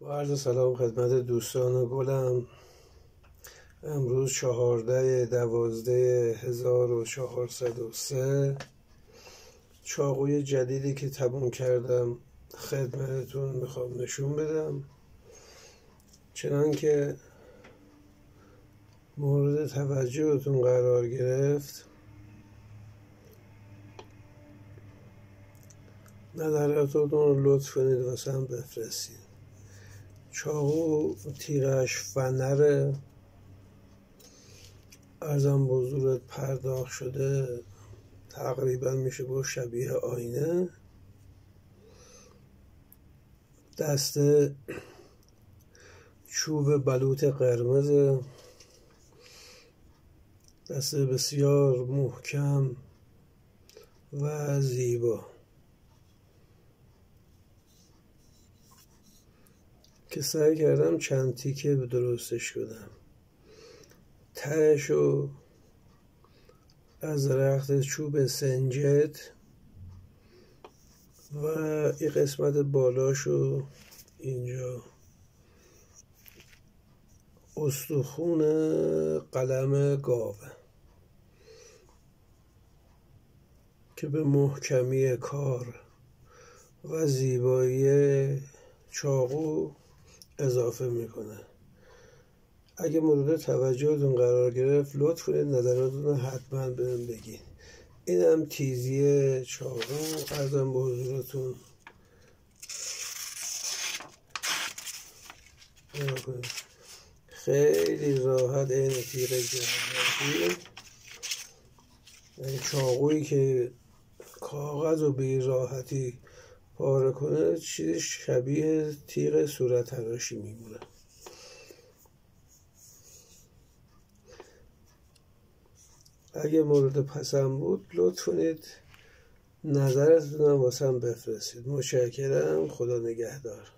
با عرض سلام خدمت دوستان گلم. امروز 14/12/1403 چاقوی جدیدی که تموم کردم خدمتتون میخوام نشون بدم، چنانکه مورد توجهتون قرار گرفت. نظراتتون رو لطف کنید واسم بفرستید. چاقو تیرش فنره، ارزم به حضورت پرداخت شده، تقریبا میشه گفت شبیه آینه. دسته چوب بلوط قرمز، دسته بسیار محکم و زیبا که سعی کردم چند تیکه درستش کنم. تهشو از درخت چوب سنجد و این قسمت بالاشو اینجا استخون قلم گاوه که به محکمی کار و زیبایی چاقو اضافه میکنه. اگه مورد توجهتون قرار گرفت لطف کنید نظراتتون رو حتما بهم بگید. اینم تیزی چاقو، ارزم به حضورتون. خیلی راحت این تیغ جراحی، چاقویی که کاغذ رو به راحتی پاره کنه چیزی شبیه تیغ صورت تراشی میمونه. اگه مورد پسند بود لطف کنید نظرتون هم واسم بفرستید. متشکرم. خدا نگهدار.